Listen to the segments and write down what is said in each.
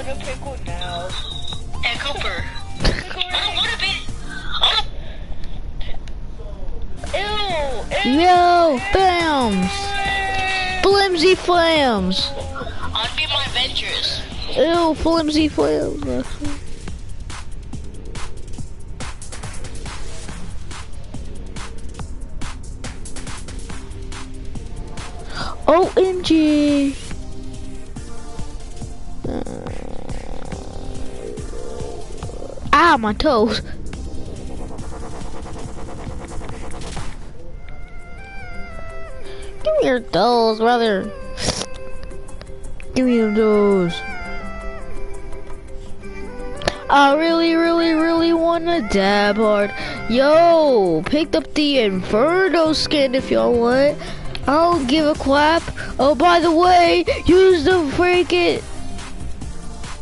want a pickle now. Hey, Cooper. I don't want to be. Ew! Yo, Flams! Flimsy Flams! I'd be my Avengers. Ew, Flimsy Flams. OMG! Ah, my toes! Give me your toes, brother. Give me your toes. I really want to dab hard. Yo, picked up the Inferno skin if y'all want. I don't give a crap. Oh, by the way, use the freaking...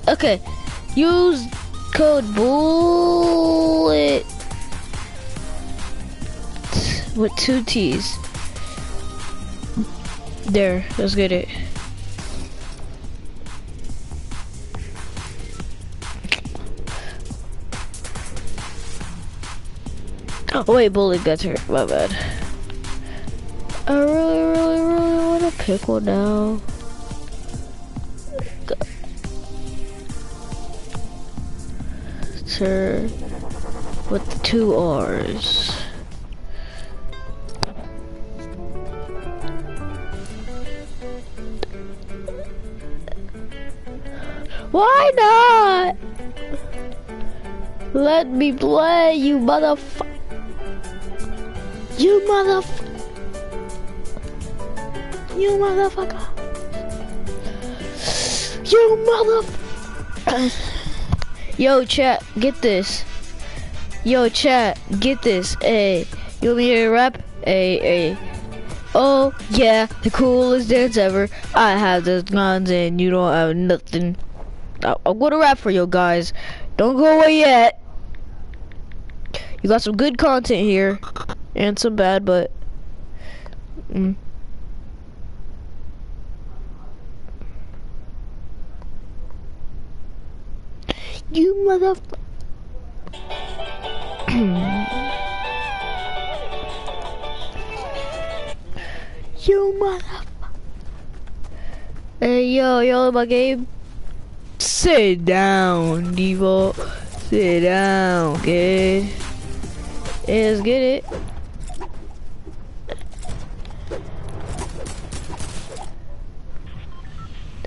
Okay, use code BULLET with 2 T's. There, let's get it. Oh wait, Bullet got hurt, my bad. I really want a pickle now. Sir, with the 2 R's. Why not? Let me play, you motherfucker. You motherfucker. Yo, chat, get this. Yo, chat, get this. Hey, you want me to hear a rap? Hey. Oh, yeah, the coolest dance ever. I have the guns and you don't have nothing. I'm gonna rap for you guys. Don't go away yet. You got some good content here. And some bad, but... You motherfucker. You motherfucker. Hey, yo, my game. Sit down, Devo. Sit down, okay? Let's get it.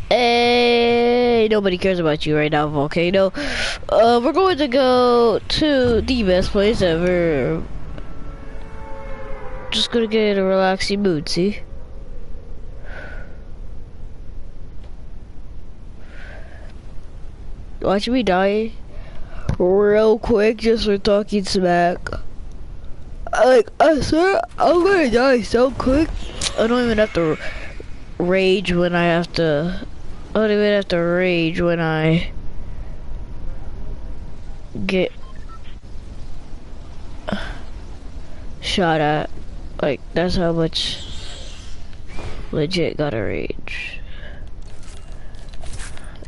Hey, nobody cares about you right now, Volcano. We're going to go to the best place ever. Just gonna get in a relaxing mood, see? Watch me die real quick just for talking smack. Like, I swear, I'm gonna die so quick. I don't even have to rage when I have to. I don't even have to rage when I get shot at. Like, that's how much legit gotta rage.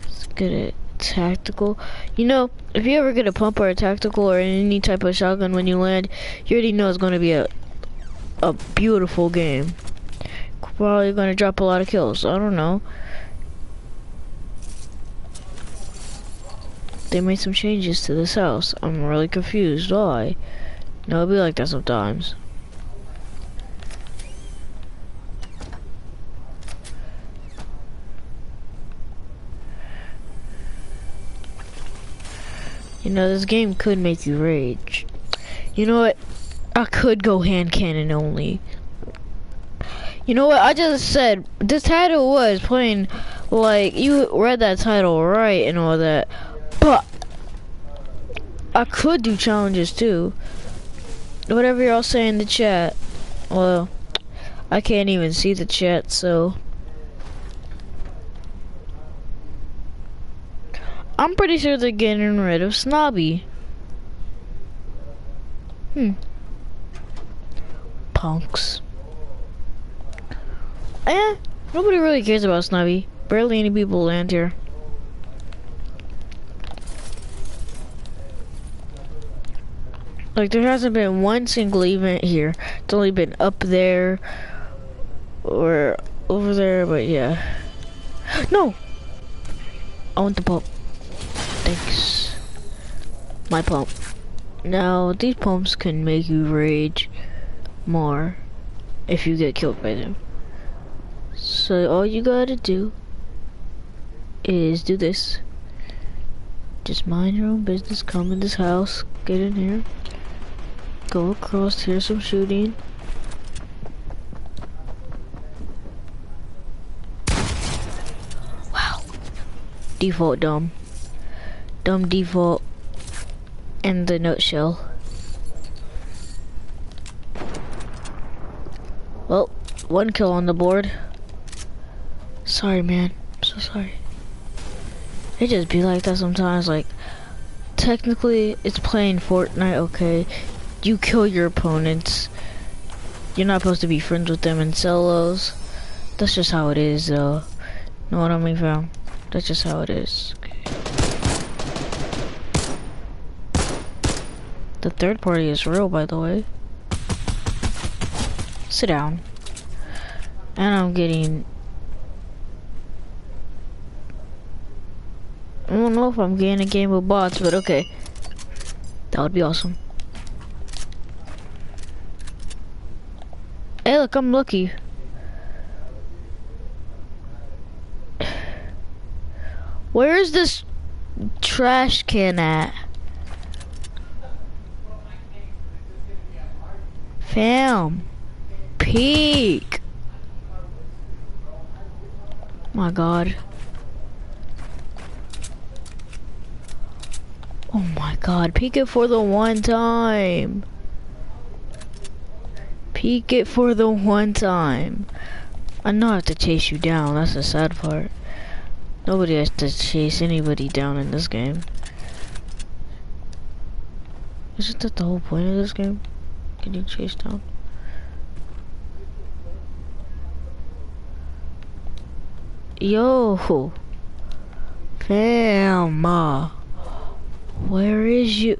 Let's get it. Tactical. You know, if you ever get a pump or a tactical or any type of shotgun when you land, you already know it's gonna be a beautiful game. Probably gonna drop a lot of kills. I don't know. They made some changes to this house. I'm really confused. Why? No, it'll be like that sometimes. You know, this game could make you rage. You know what? I could go hand cannon only. You know what? I just said this title was playing like you read that title right and all that, but I could do challenges too. Whatever y'all say in the chat. Well, I can't even see the chat, so I'm pretty sure they're getting rid of Snobby. Punks. Nobody really cares about Snobby. Barely any people land here. Like, there hasn't been one single event here. It's only been up there or over there, but yeah. No! I want the pump. Thanks. My pump. Now, these pumps can make you rage more if you get killed by them. So all you gotta do is do this. Just mind your own business, come in this house, get in here, go across, hear some shooting. Wow. Default dumb. Dumb default in the nutshell. Well, one kill on the board. Sorry, man. I'm so sorry. It just be like that sometimes. Like, technically, it's playing Fortnite, okay? You kill your opponents. You're not supposed to be friends with them in solos. That's just how it is, though. Know what I mean, fam? That's just how it is. Okay. The third party is real, by the way. Sit down. And I'm getting... I don't know if I'm getting a game of bots, but okay. That would be awesome. Hey, look, I'm lucky. Where is this trash can at? Fam. Peek. My God. Oh my God, peek it for the one time. Peek it for the one time. I know I have to chase you down, that's the sad part. Nobody has to chase anybody down in this game. Isn't that the whole point of this game? Getting chased down? Yo! Fam! Where is you?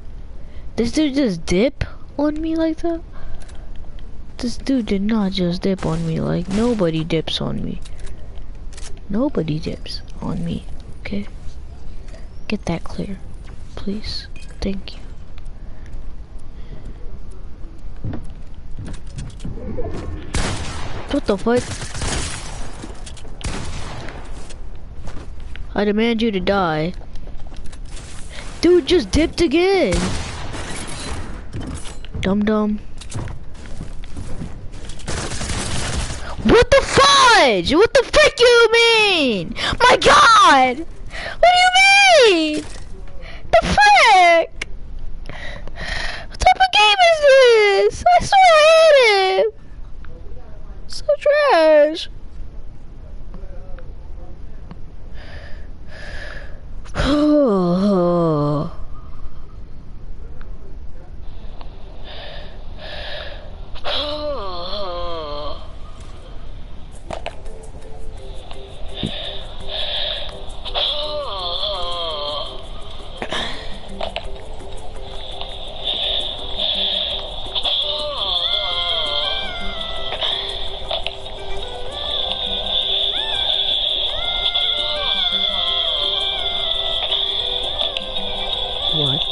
This dude just dip on me like that? This dude did not just dip on me. Like, nobody dips on me. Nobody dips on me, okay? Get that clear, please. Thank you. What the fuck? I demand you to die. Dude just dipped again. Dum-dum. What the fudge? What the frick you mean? My God! What do you mean? The frick? What type of game is this? I swear I hate it. So trash. Oh. What?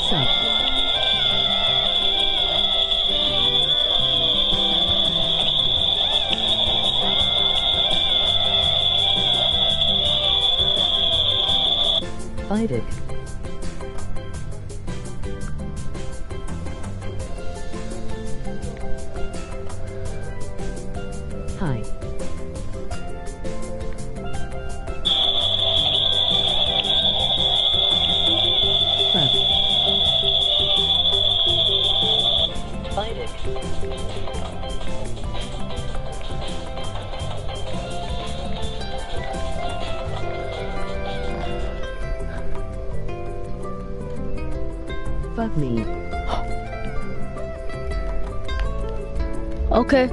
Sup? Fight it. Hi. Fight it. Fuck me. Okay.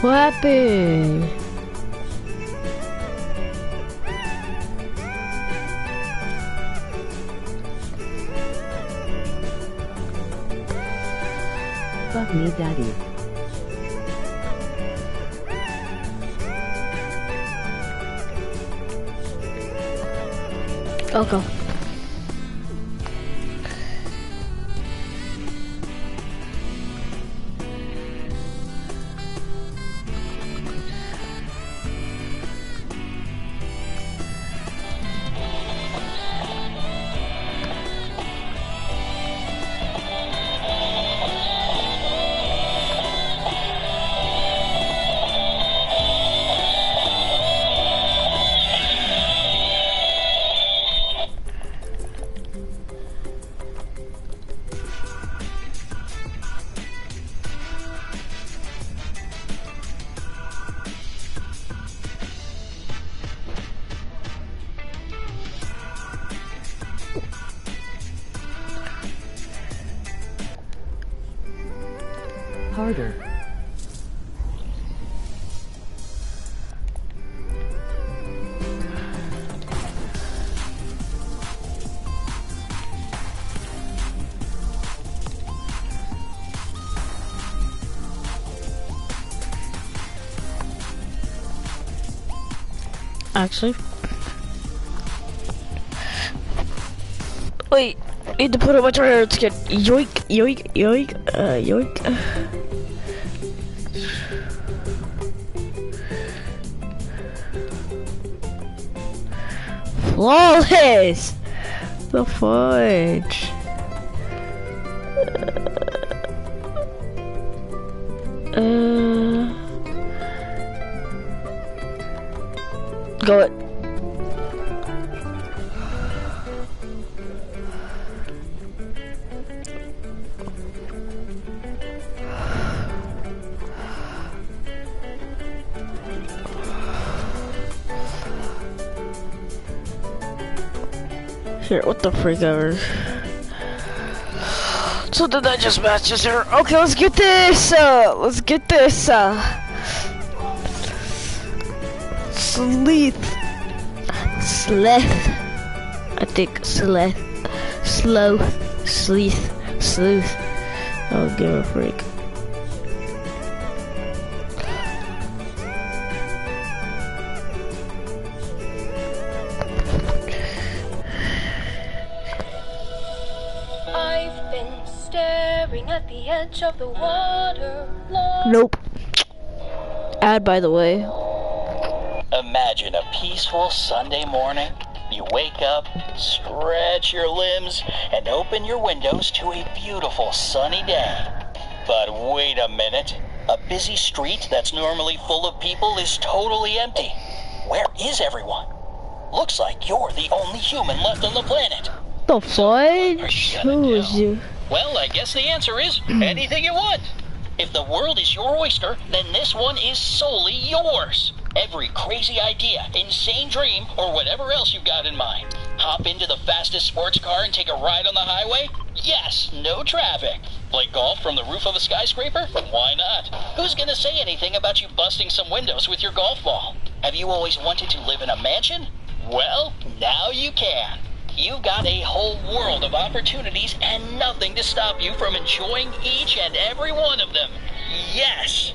What happened? Fuck me, daddy. Okay. Harder. Actually. Wait, need to put it much higher. Let's get yoink, yoink, yoink, yoink. Flawless! The fudge. Go it. Here, what the freak ever? So did that just matches her? Okay, let's get this. Let's get this. Sleth. I think sleth. Sleuth. I'll give a freak. I've been staring at the edge of the water. Nope. Ad, by the way. Imagine a peaceful Sunday morning. You wake up, stretch your limbs, and open your windows to a beautiful sunny day. But wait a minute. A busy street that's normally full of people is totally empty. Where is everyone? Looks like you're the only human left on the planet. The fudge? Who is you? Well, I guess the answer is anything you want. If the world is your oyster, then this one is solely yours. Every crazy idea, insane dream, or whatever else you've got in mind. Hop into the fastest sports car and take a ride on the highway? Yes, no traffic. Play golf from the roof of a skyscraper? Why not? Who's gonna say anything about you busting some windows with your golf ball? Have you always wanted to live in a mansion? Well, now you can. You've got a whole world of opportunities and nothing to stop you from enjoying each and every one of them. Yes!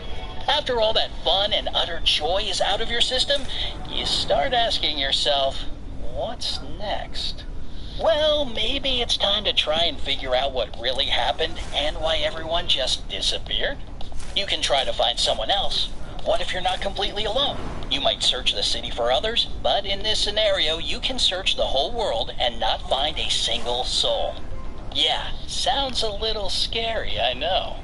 After all that fun and utter joy is out of your system, you start asking yourself, what's next? Well, maybe it's time to try and figure out what really happened and why everyone just disappeared. You can try to find someone else. What if you're not completely alone? You might search the city for others, but in this scenario, you can search the whole world and not find a single soul. Yeah, sounds a little scary, I know.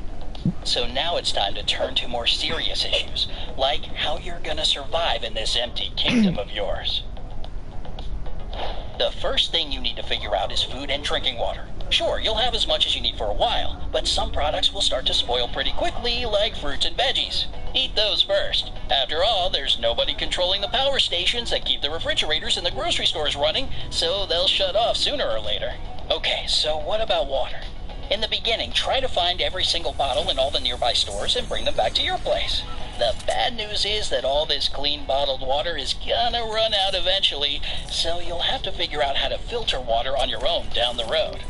So now it's time to turn to more serious issues, like how you're gonna survive in this empty kingdom of yours. The first thing you need to figure out is food and drinking water. Sure, you'll have as much as you need for a while, but some products will start to spoil pretty quickly, like fruits and veggies. Eat those first. After all, there's nobody controlling the power stations that keep the refrigerators in the grocery stores running, so they'll shut off sooner or later. Okay, so what about water? In the beginning, try to find every single bottle in all the nearby stores and bring them back to your place. The bad news is that all this clean bottled water is gonna run out eventually, so you'll have to figure out how to filter water on your own down the road.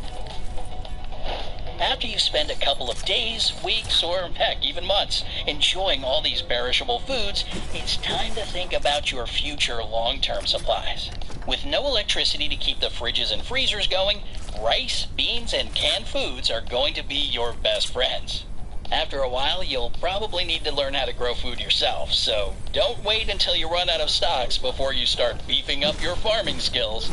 After you spend a couple of days, weeks, or heck, even months enjoying all these perishable foods, it's time to think about your future long-term supplies. With no electricity to keep the fridges and freezers going, rice, beans, and canned foods are going to be your best friends. After a while, you'll probably need to learn how to grow food yourself, so don't wait until you run out of stocks before you start beefing up your farming skills.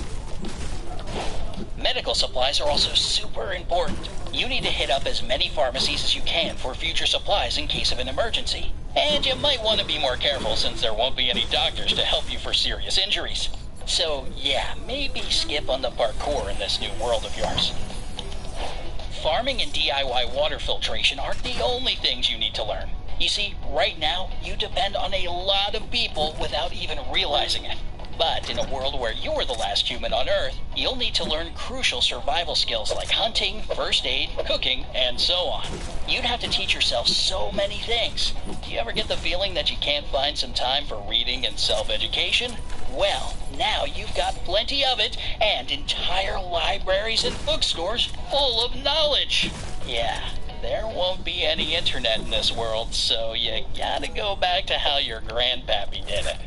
Medical supplies are also super important. You need to hit up as many pharmacies as you can for future supplies in case of an emergency. And you might want to be more careful since there won't be any doctors to help you for serious injuries. So yeah, maybe skip on the parkour in this new world of yours. Farming and DIY water filtration aren't the only things you need to learn. You see, right now, you depend on a lot of people without even realizing it. But in a world where you're the last human on Earth, you'll need to learn crucial survival skills like hunting, first aid, cooking, and so on. You'd have to teach yourself so many things. Do you ever get the feeling that you can't find some time for reading and self-education? Well, now you've got plenty of it, and entire libraries and bookstores full of knowledge. Yeah, there won't be any internet in this world, so you gotta go back to how your grandpappy did it.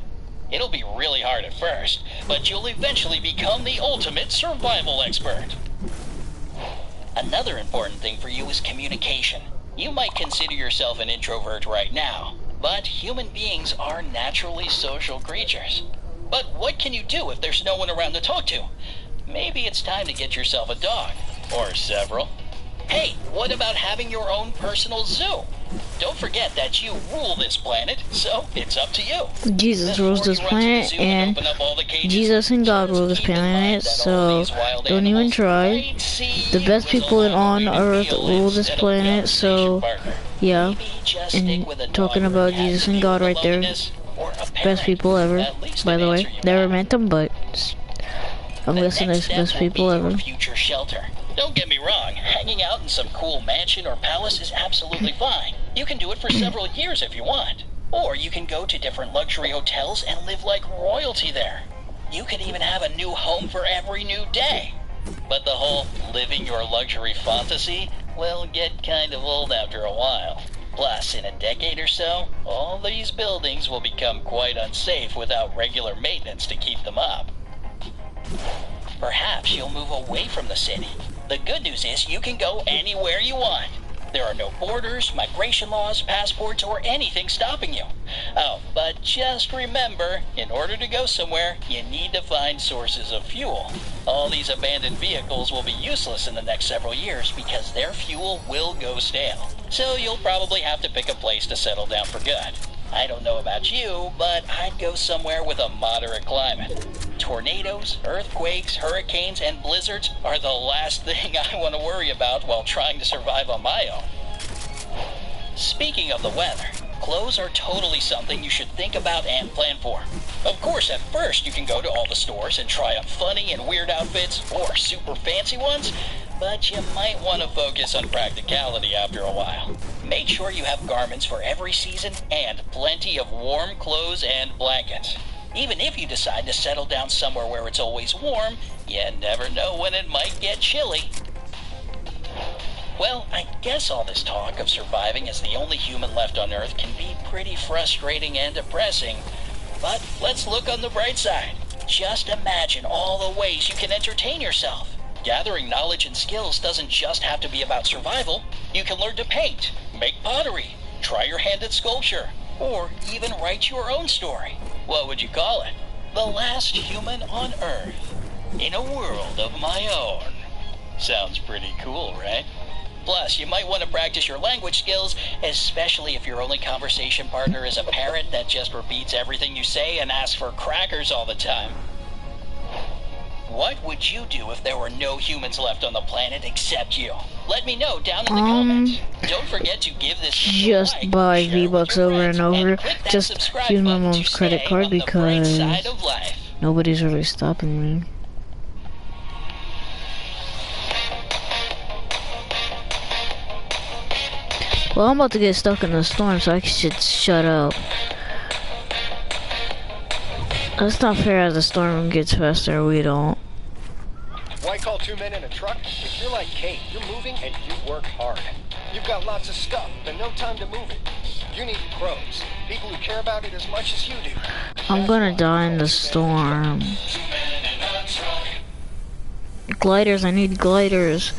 It'll be really hard at first, but you'll eventually become the ultimate survival expert. Another important thing for you is communication. You might consider yourself an introvert right now, but human beings are naturally social creatures. But what can you do if there's no one around to talk to? Maybe it's time to get yourself a dog, or several. Hey, what about having your own personal zoo? Don't forget that you rule this planet, so it's up to you. Jesus rules this planet, and Jesus and God rule this planet, so don't even try. The best people on Earth rule this planet, so yeah. And talking about Jesus and God right there, best people ever, by the way. Never met them, but I'm guessing they're the best people ever. Future shelter. Don't get me wrong, hanging out in some cool mansion or palace is absolutely fine. You can do it for several years if you want. Or you can go to different luxury hotels and live like royalty there. You can even have a new home for every new day. But the whole living your luxury fantasy will get kind of old after a while. Plus, in a decade or so, all these buildings will become quite unsafe without regular maintenance to keep them up. Perhaps you'll move away from the city. The good news is you can go anywhere you want. There are no borders, migration laws, passports, or anything stopping you. Oh, but just remember, in order to go somewhere, you need to find sources of fuel. All these abandoned vehicles will be useless in the next several years because their fuel will go stale. So you'll probably have to pick a place to settle down for good. I don't know about you, but I'd go somewhere with a moderate climate. Tornadoes, earthquakes, hurricanes, and blizzards are the last thing I want to worry about while trying to survive on my own. Speaking of the weather, clothes are totally something you should think about and plan for. Of course, at first you can go to all the stores and try on funny and weird outfits, or super fancy ones, but you might want to focus on practicality after a while. Make sure you have garments for every season and plenty of warm clothes and blankets. Even if you decide to settle down somewhere where it's always warm, you never know when it might get chilly. Well, I guess all this talk of surviving as the only human left on Earth can be pretty frustrating and depressing. But let's look on the bright side. Just imagine all the ways you can entertain yourself. Gathering knowledge and skills doesn't just have to be about survival. You can learn to paint, make pottery, try your hand at sculpture, or even write your own story. What would you call it? The last human on Earth, in a world of my own. Sounds pretty cool, right? Plus, you might want to practice your language skills, especially if your only conversation partner is a parrot that just repeats everything you say and asks for crackers all the time. What would you do if there were no humans left on the planet except you? Let me know down in the comments. Don't forget to give this video a like, buy share it with V-Bucks your over friends, and over. click that Just subscribe use my button mom's to credit stay card on the bright because side of life. nobody's really stopping me. Well, I'm about to get stuck in the storm, so I should shut up. It's not fair as the storm gets faster, we don't. Why call 2 men in a truck? If you're like Kate, you're moving and you work hard. You've got lots of stuff, but no time to move it. You need pros, people who care about it as much as you do. I'm gonna die in the storm. Gliders, I need gliders.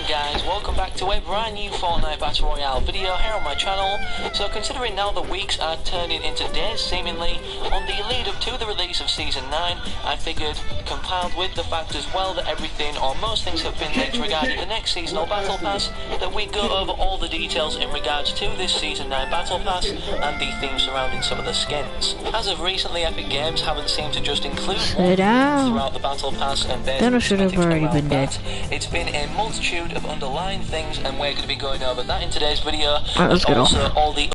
Guys, welcome back to a brand new Fortnite Battle Royale video here on my channel. So considering now the weeks are turning into days seemingly on the lead up to the release of Season 9, I figured, compiled with the fact as well that everything or most things have been leaked regarding the next seasonal Battle Pass, that we go over all the details in regards to this Season 9 Battle Pass and the themes surrounding some of the skins. As of recently, Epic Games haven't seemed to just include one throughout the Battle Pass and Then should have already been dead. It's been a multitude of underlying things, and we're going to be going over that in today's video. Alright, let's get also off. all the